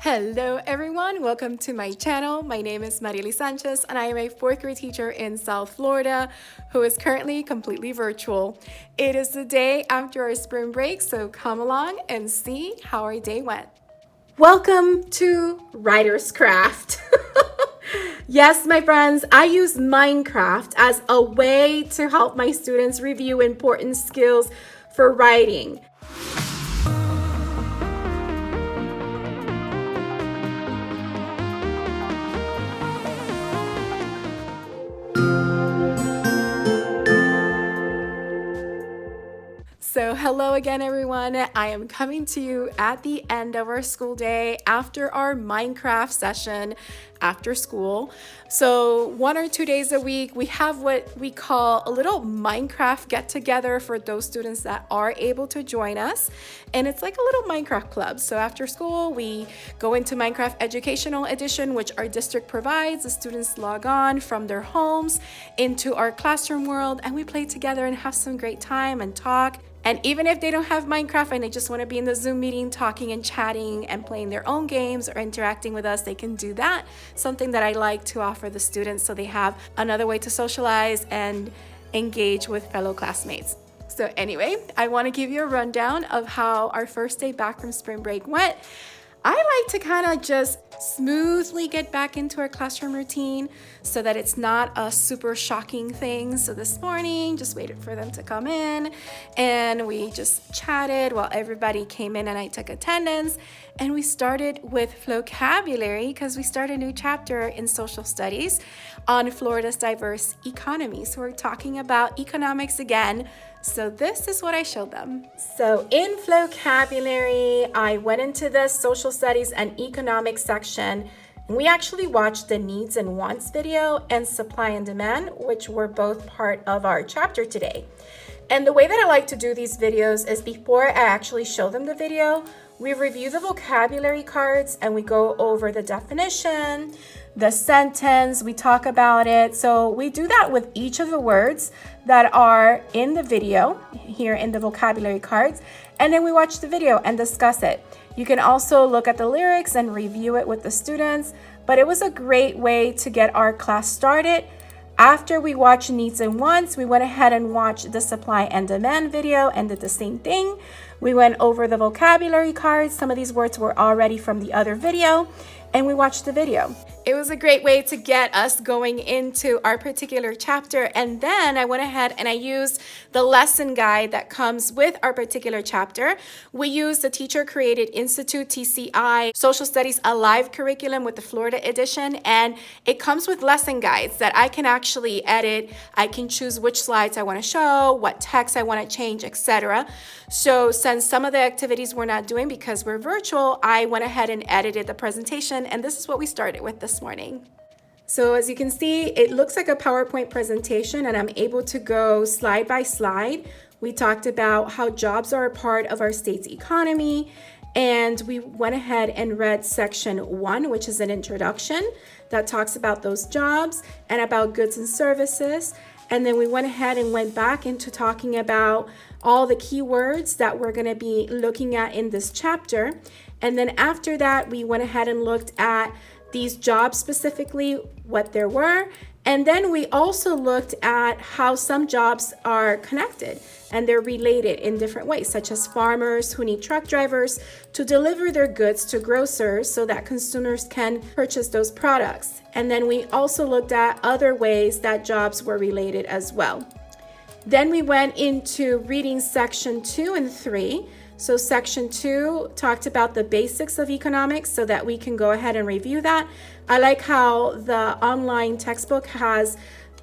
Hello everyone, welcome to my channel. My name is Mariely Sanchez and I am a 4th grade teacher in South Florida who is currently completely virtual. It is the day after our spring break, so come along and see how our day went. Welcome to Writer's Craft. Yes, my friends, I use Minecraft as a way to help my students review important skills for writing. So hello again, everyone. I am coming to you at the end of our school day after our Minecraft session after school. So 1 or 2 days a week, we have what we call a little Minecraft get together for those students that are able to join us. And it's like a little Minecraft club. So after school, we go into Minecraft Educational Edition, which our district provides. The students log on from their homes into our classroom world, and we play together and have some great time and talk. And even if they don't have Minecraft and they just want to be in the Zoom meeting talking and chatting and playing their own games or interacting with us, they can do that. Something that I like to offer the students so they have another way to socialize and engage with fellow classmates. So anyway, I want to give you a rundown of how our first day back from spring break went. I like to kind of just smoothly get back into our classroom routine so that it's not a super shocking thing. So this morning, just waited for them to come in and we just chatted while everybody came in and I took attendance. And we started with Flocabulary because we start a new chapter in social studies on Florida's diverse economy. So we're talking about economics again. So this is what I showed them. So in Flocabulary, I went into the social studies and economics section. And we actually watched the needs and wants video and supply and demand, which were both part of our chapter today. And the way that I like to do these videos is before I actually show them the video, we review the vocabulary cards and we go over the definition, the sentence, we talk about it. So we do that with each of the words that are in the video here in the vocabulary cards. And then we watch the video and discuss it. You can also look at the lyrics and review it with the students, but it was a great way to get our class started. After we watched needs and wants, we went ahead and watched the supply and demand video and did the same thing. We went over the vocabulary cards. Some of these words were already from the other video, and we watched the video. It was a great way to get us going into our particular chapter. And then I went ahead and I used the lesson guide that comes with our particular chapter. We used the Teacher Created Institute, TCI, Social Studies Alive curriculum with the Florida edition. And it comes with lesson guides that I can actually edit. I can choose which slides I want to show, what text I want to change, etc. So since some of the activities we're not doing because we're virtual, I went ahead and edited the presentation. And this is what we started with this morning. So as you can see, it looks like a PowerPoint presentation and I'm able to go slide by slide. We talked about how jobs are a part of our state's economy, and we went ahead and read section 1, which is an introduction that talks about those jobs and about goods and services. And then we went ahead and went back into talking about all the keywords that we're going to be looking at in this chapter. And then after that, we went ahead and looked at these jobs specifically, what there were. And then we also looked at how some jobs are connected and they're related in different ways, such as farmers who need truck drivers to deliver their goods to grocers so that consumers can purchase those products. And then we also looked at other ways that jobs were related as well. Then we went into reading section 2 and 3. So section 2 talked about the basics of economics so that we can go ahead and review that. I like how the online textbook has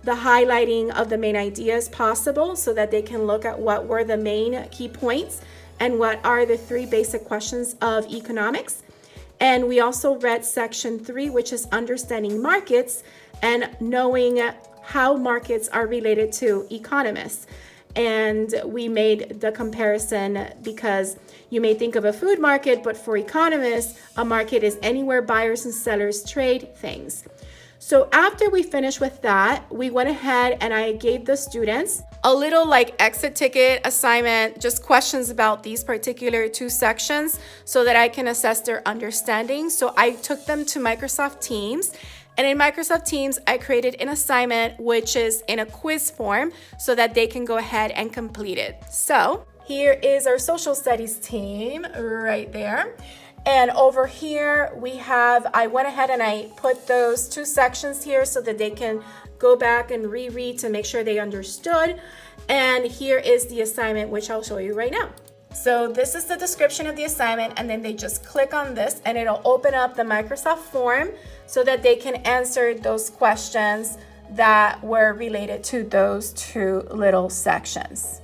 the highlighting of the main ideas possible so that they can look at what were the main key points and what are the 3 basic questions of economics. And we also read section 3, which is understanding markets and knowing how markets are related to economists. And we made the comparison because you may think of a food market, but for economists, a market is anywhere buyers and sellers trade things. So after we finished with that, we went ahead and I gave the students a little like exit ticket assignment, just questions about these particular two sections so that I can assess their understanding. So I took them to Microsoft Teams. And in Microsoft Teams, I created an assignment which is in a quiz form so that they can go ahead and complete it. So here is our social studies team right there. And over here we have, I went ahead and I put those two sections here so that they can go back and reread to make sure they understood. And here is the assignment, which I'll show you right now. So this is the description of the assignment, and then they just click on this and it'll open up the Microsoft form so that they can answer those questions that were related to those two little sections.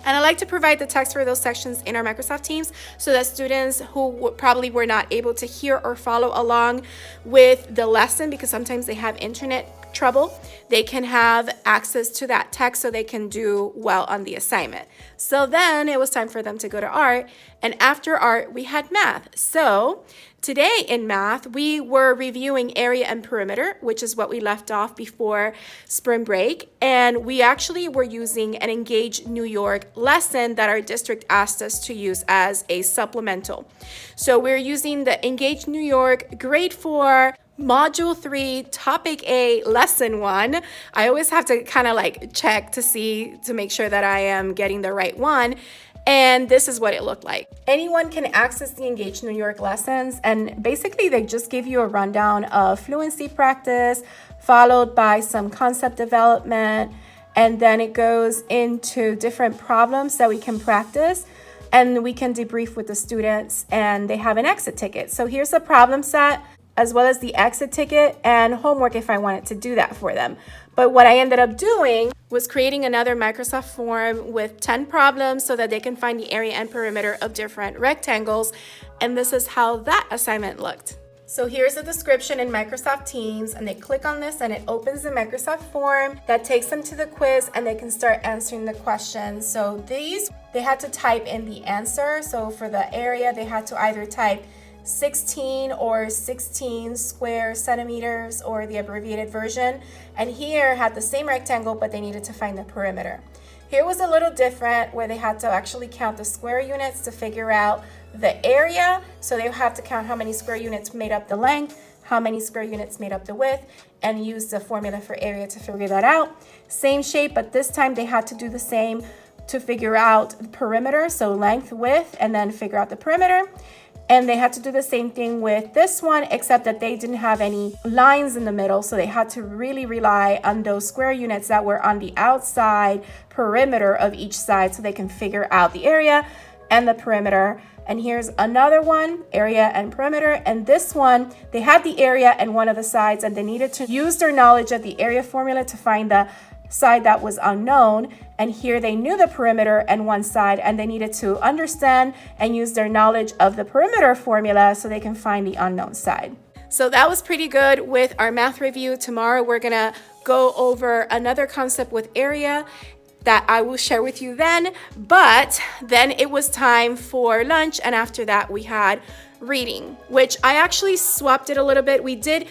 And I like to provide the text for those sections in our Microsoft Teams so that students who probably were not able to hear or follow along with the lesson, because sometimes they have internet trouble, they can have access to that text so they can do well on the assignment. So then it was time for them to go to art, and after art we had math. So today in math we were reviewing area and perimeter, which is what we left off before spring break, and we actually were using an Engage New York lesson that our district asked us to use as a supplemental. So we're using the Engage New York grade 4 Module 3, Topic A, Lesson 1. I always have to kind of like check to make sure that I am getting the right one. And this is what it looked like. Anyone can access the Engage New York lessons, and basically they just give you a rundown of fluency practice, followed by some concept development, and then it goes into different problems that we can practice, and we can debrief with the students, and they have an exit ticket. So here's the problem set, as well as the exit ticket and homework if I wanted to do that for them. But what I ended up doing was creating another Microsoft form with 10 problems so that they can find the area and perimeter of different rectangles. And this is how that assignment looked. So here's the description in Microsoft Teams, and they click on this and it opens the Microsoft form that takes them to the quiz, and they can start answering the questions. So these, they had to type in the answer. So for the area, they had to either type 16 or 16 square centimeters or the abbreviated version, and here had the same rectangle, but they needed to find the perimeter. Here was a little different, where they had to actually count the square units to figure out the area. So they have to count how many square units made up the length, how many square units made up the width, and use the formula for area to figure that out. Same shape, but this time they had to do the same to figure out the perimeter, so length, width, and then figure out the perimeter. And they had to do the same thing with this one, except that they didn't have any lines in the middle. So they had to really rely on those square units that were on the outside perimeter of each side so they can figure out the area and the perimeter. And here's another one, area and perimeter. And this one, they had the area and one of the sides, and they needed to use their knowledge of the area formula to find the side that was unknown. And here they knew the perimeter and one side, and they needed to understand and use their knowledge of the perimeter formula so they can find the unknown side. So that was pretty good with our math review. Tomorrow we're gonna go over another concept with area that I will share with you then. But then it was time for lunch, and after that we had reading, which I actually swapped it a little bit. We did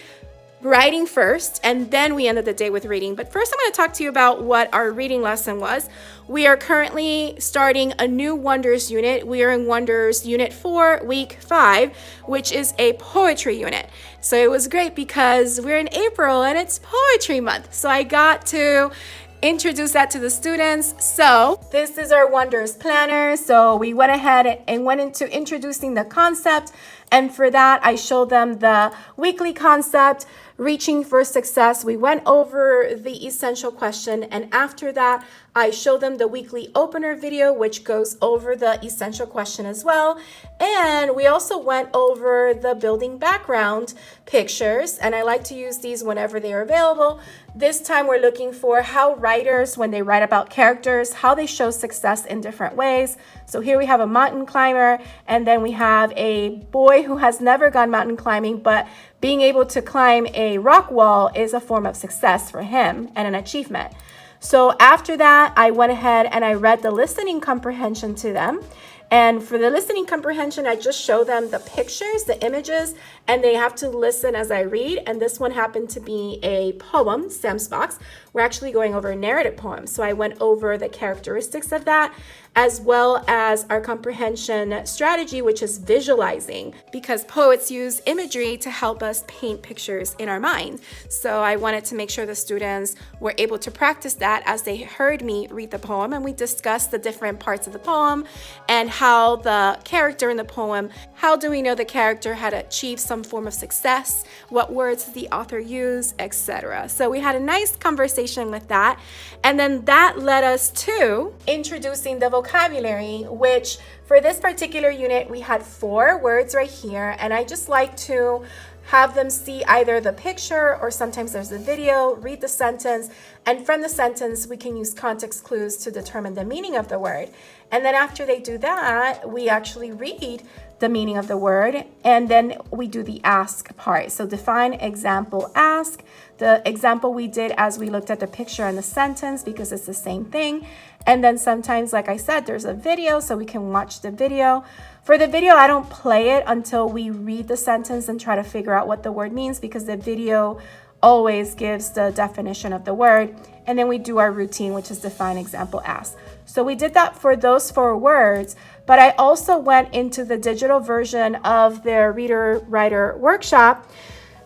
writing first, and then we ended the day with reading. But first I'm going to talk to you about what our reading lesson was. We are currently starting a new Wonders unit. We are in Wonders Unit 4, Week 5, which is a poetry unit. So it was great because we're in April and it's Poetry Month. So I got to introduce that to the students. So this is our Wonders planner. So we went ahead and went into introducing the concept. And for that, I showed them the weekly concept, Reaching for Success. We went over the essential question, and after that, I showed them the weekly opener video, which goes over the essential question as well. And we also went over the building background pictures, and I like to use these whenever they are available. This time we're looking for how writers, when they write about characters, how they show success in different ways. So here we have a mountain climber, and then we have a boy who has never gone mountain climbing, but being able to climb a rock wall is a form of success for him and an achievement. So after that, I went ahead and I read the listening comprehension to them. And for the listening comprehension, I just show them the pictures, the images, and they have to listen as I read. And this one happened to be a poem, Sam's Box. We're actually going over a narrative poem. So I went over the characteristics of that, as well as our comprehension strategy, which is visualizing, because poets use imagery to help us paint pictures in our mind. So I wanted to make sure the students were able to practice that as they heard me read the poem, and we discussed the different parts of the poem and how the character in the poem, how do we know the character had achieved some form of success, what words did the author use, etc. So we had a nice conversation with that, and then that led us to introducing the vocabulary, which for this particular unit we had 4 words right here, and I just like to have them see either the picture or sometimes there's a video, read the sentence, and from the sentence we can use context clues to determine the meaning of the word. And then after they do that, we actually read the meaning of the word, and then we do the ask part. So define, example, ask. The example we did as we looked at the picture and the sentence because it's the same thing. And then sometimes, like I said, there's a video, so we can watch the video. For the video, I don't play it until we read the sentence and try to figure out what the word means, because the video always gives the definition of the word. And then we do our routine, which is define, example, ask. So we did that for those 4 words, but I also went into the digital version of their reader writer workshop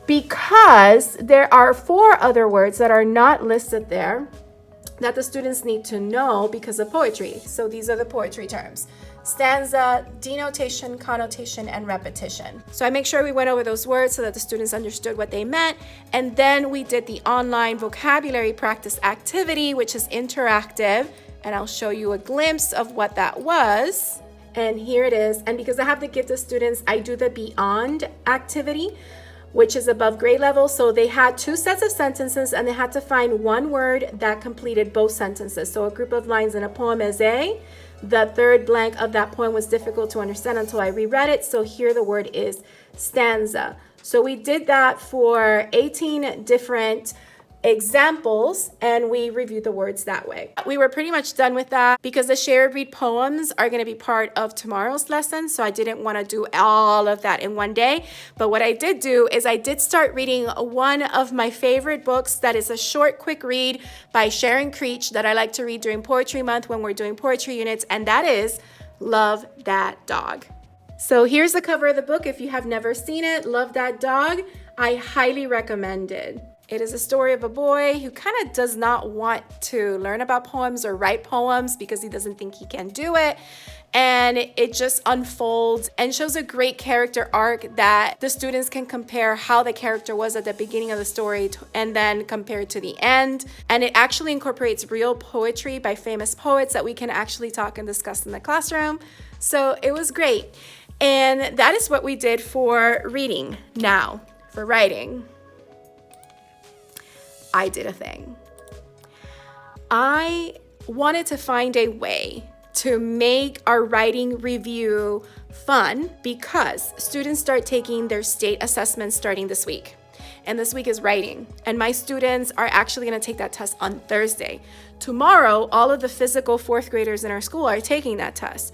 because there are 4 other words that are not listed there that the students need to know because of poetry. So these are the poetry terms: stanza, denotation, connotation, and repetition. So I make sure we went over those words so that the students understood what they meant. And then we did the online vocabulary practice activity, which is interactive. And I'll show you a glimpse of what that was. And here it is. And because I have to give the students, I do the beyond activity, which is above grade level. So they had 2 sets of sentences and they had to find 1 word that completed both sentences. So a group of lines in a poem is a. The third blank of that poem was difficult to understand until I reread it. So here the word is stanza. So we did that for 18 different examples, and we reviewed the words that way. We were pretty much done with that because the shared read poems are going to be part of tomorrow's lesson, so I didn't want to do all of that in one day. But what I did do is I did start reading one of my favorite books that is a short, quick read by Sharon Creech that I like to read during Poetry Month when we're doing poetry units, and that is Love That Dog. So here's the cover of the book. If you have never seen it, Love That Dog, I highly recommend it. It is a story of a boy who kind of does not want to learn about poems or write poems because he doesn't think he can do it. And it just unfolds and shows a great character arc that the students can compare how the character was at the beginning of the story and then compare it to the end. And it actually incorporates real poetry by famous poets that we can actually talk and discuss in the classroom. So it was great. And that is what we did for reading. Now, for writing, I did a thing. I wanted to find a way to make our writing review fun because students start taking their state assessments starting this week. And this week is writing. And my students are actually going to take that test on Thursday. Tomorrow, all of the physical 4th graders in our school are taking that test.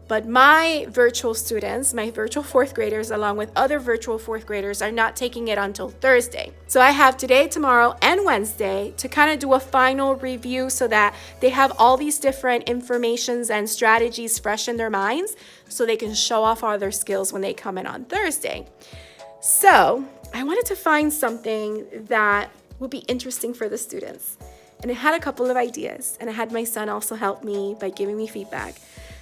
But my virtual students, my virtual 4th graders, along with other virtual 4th graders, are not taking it until Thursday. So I have today, tomorrow, and Wednesday to kind of do a final review so that they have all these different informations and strategies fresh in their minds so they can show off all their skills when they come in on Thursday. So I wanted to find something that would be interesting for the students. And I had a couple of ideas, and I had my son also help me by giving me feedback.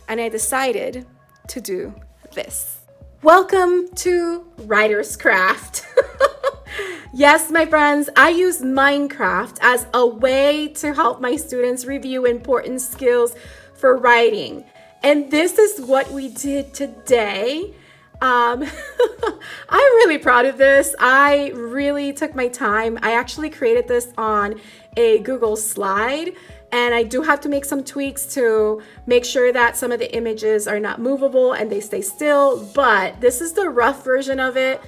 And I decided to do this. Welcome to Writer's Craft. Yes, my friends, I use Minecraft as a way to help my students review important skills for writing. And this is what we did today. I'm really proud of this. I really took my time. I actually created this on a Google slide. And I do have to make some tweaks to make sure that some of the images are not movable and they stay still. But this is the rough version of it.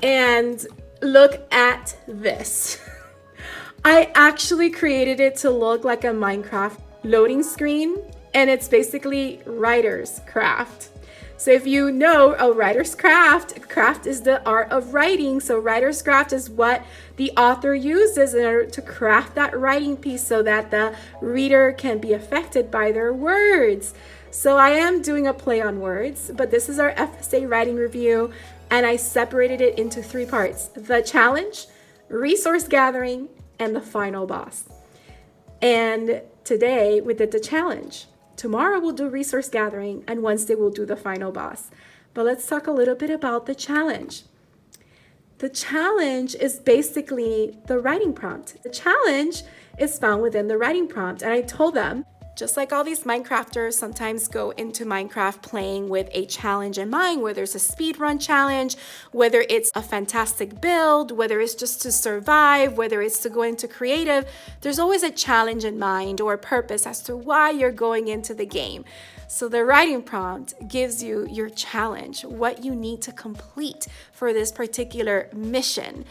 And look at this. I actually created it to look like a Minecraft loading screen. and it's basically writer's craft. So if you know a writer's craft is the art of writing. So writer's craft is what the author uses in order to craft that writing piece so that the reader can be affected by their words. So I am doing a play on words, but this is our FSA writing review, and I separated it into 3 parts: the challenge, resource gathering, and the final boss. And today we did the challenge. Tomorrow we'll do resource gathering, and Wednesday we'll do the final boss. But let's talk a little bit about the challenge. The challenge is basically the writing prompt. The challenge is found within the writing prompt. And I told them, just like all these Minecrafters sometimes go into Minecraft playing with a challenge in mind, whether it's a speed run challenge, whether it's a fantastic build, whether it's just to survive, whether it's to go into creative, there's always a challenge in mind or a purpose as to why you're going into the game. So the writing prompt gives you your challenge, what you need to complete for this particular mission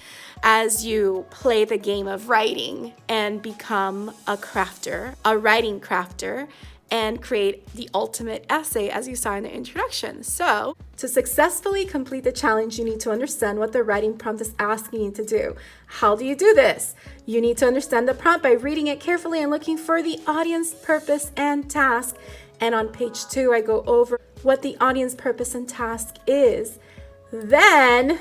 as you play the game of writing and become a crafter, a writing crafter, and create the ultimate essay as you saw in the introduction. So to successfully complete the challenge, you need to understand what the writing prompt is asking you to do. How do you do this? You need to understand the prompt by reading it carefully and looking for the audience, purpose, and task. And on page 2, I go over what the audience, purpose, and task is. Then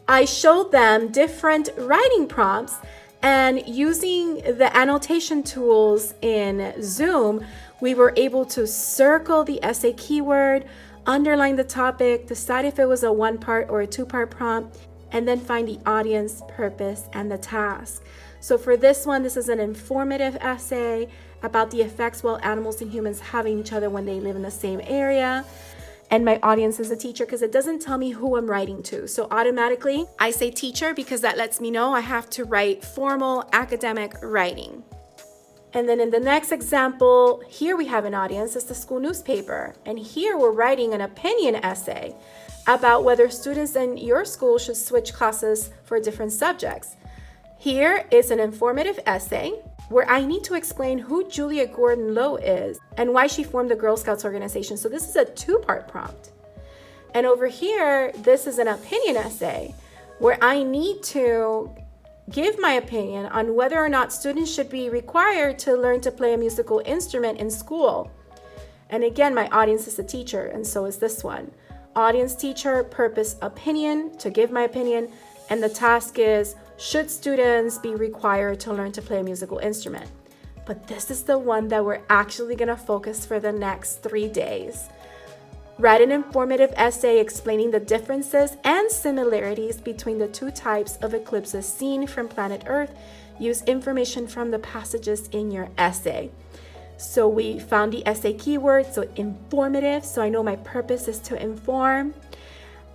I showed them different writing prompts, and using the annotation tools in Zoom, we were able to circle the essay keyword, underline the topic, decide if it was a 1-part or a 2-part prompt, and then find the audience, purpose, and the task. So for this one, this is an informative essay about the effects wild animals and humans have on each other when they live in the same area. And my audience is a teacher because it doesn't tell me who I'm writing to. So automatically I say teacher because that lets me know I have to write formal academic writing. And then in the next example, here we have an audience. It's the school newspaper. And here we're writing an opinion essay about whether students in your school should switch classes for different subjects. Here is an informative essay where I need to explain who Julia Gordon-Low is and why she formed the Girl Scouts organization. So this is a 2-part prompt. And over here, this is an opinion essay where I need to give my opinion on whether or not students should be required to learn to play a musical instrument in school. And again, my audience is a teacher, and so is this one. Audience, teacher, purpose, opinion, to give my opinion, and the task is, should students be required to learn to play a musical instrument? But this is the one that we're actually going to focus for the next 3 days. Write an informative essay explaining the differences and similarities between the 2 types of eclipses seen from planet Earth. Use information from the passages in your essay. So we found the essay keyword, so informative. So I know my purpose is to inform.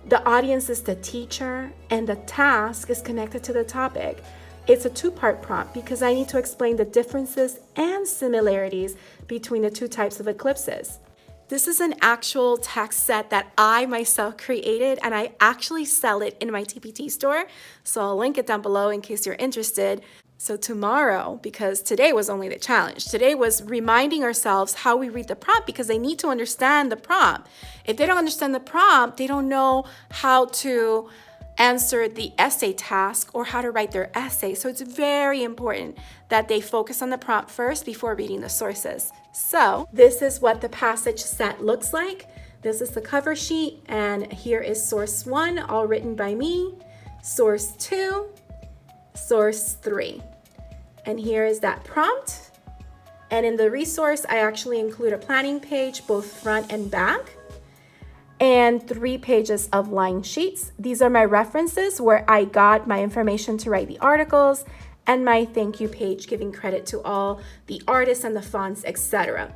The audience is the teacher, and the task is connected to the topic. It's a 2-part prompt because I need to explain the differences and similarities between the 2 types of eclipses. This is an actual text set that I myself created, and I actually sell it in my TPT store. So I'll link it down below in case you're interested. So tomorrow, because today was only the challenge, today was reminding ourselves how we read the prompt because they need to understand the prompt. If they don't understand the prompt, they don't know how to answer the essay task or how to write their essay. So it's very important that they focus on the prompt first before reading the sources. So this is what the passage set looks like. This is the cover sheet, and here is source 1, all written by me, source 2, source 3. And here is that prompt. And in the resource, I actually include a planning page, both front and back, and 3 pages of line sheets. These are my references where I got my information to write the articles, and my thank you page giving credit to all the artists and the fonts, etc.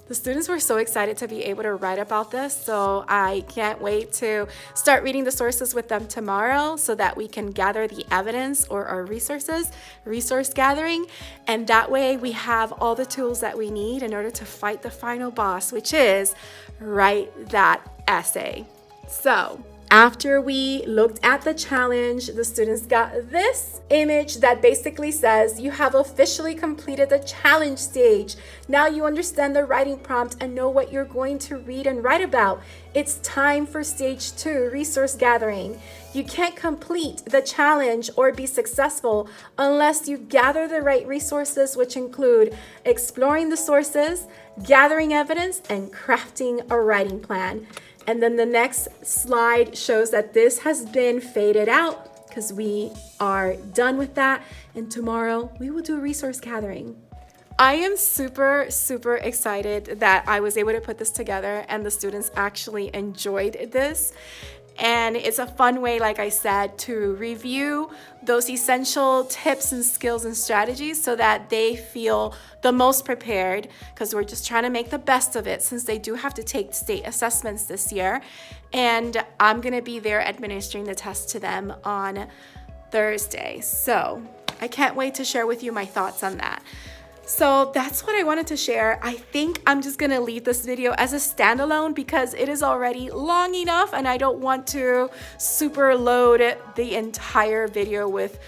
The students were so excited to be able to write about this, so I can't wait to start reading the sources with them tomorrow so that we can gather the evidence or our resources, resource gathering, and that way we have all the tools that we need in order to fight the final boss, which is write that essay. So After we looked at the challenge, the students got this image that basically says you have officially completed the challenge stage. Now you understand the writing prompt and know what you're going to read and write about. It's time for stage 2, resource gathering. You can't complete the challenge or be successful unless you gather the right resources, which include exploring the sources, gathering evidence, and crafting a writing plan. And then the next slide shows that this has been faded out because we are done with that. And tomorrow we will do resource gathering. I am super, super excited that I was able to put this together and the students actually enjoyed this. And it's a fun way, like I said, to review those essential tips and skills and strategies so that they feel the most prepared, because we're just trying to make the best of it since they do have to take state assessments this year. And I'm going to be there administering the test to them on Thursday. So I can't wait to share with you my thoughts on that. So that's what I wanted to share. I think I'm just gonna leave this video as a standalone because it is already long enough and I don't want to super load the entire video with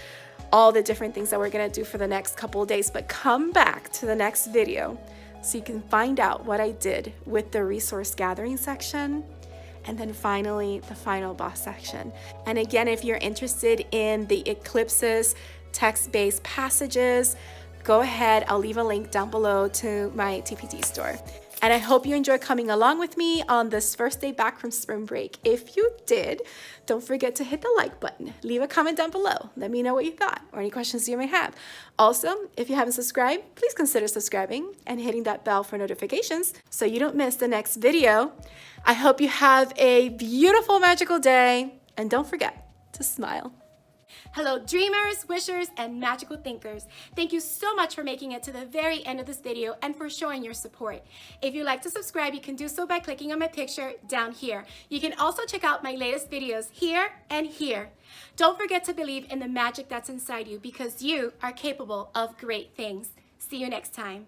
all the different things that we're gonna do for the next couple of days. But come back to the next video so you can find out what I did with the resource gathering section, and then finally the final boss section. And again, if you're interested in the Eclipse's text-based passages, go ahead, I'll leave a link down below to my TPT store. And I hope you enjoy coming along with me on this first day back from spring break. If you did, don't forget to hit the like button. Leave a comment down below. Let me know what you thought or any questions you may have. Also, if you haven't subscribed, please consider subscribing and hitting that bell for notifications so you don't miss the next video. I hope you have a beautiful, magical day, and don't forget to smile. Hello dreamers, wishers, and magical thinkers. Thank you so much for making it to the very end of this video and for showing your support. If you'd like to subscribe, you can do so by clicking on my picture down here. You can also check out my latest videos here and here. Don't forget to believe in the magic that's inside you because you are capable of great things. See you next time.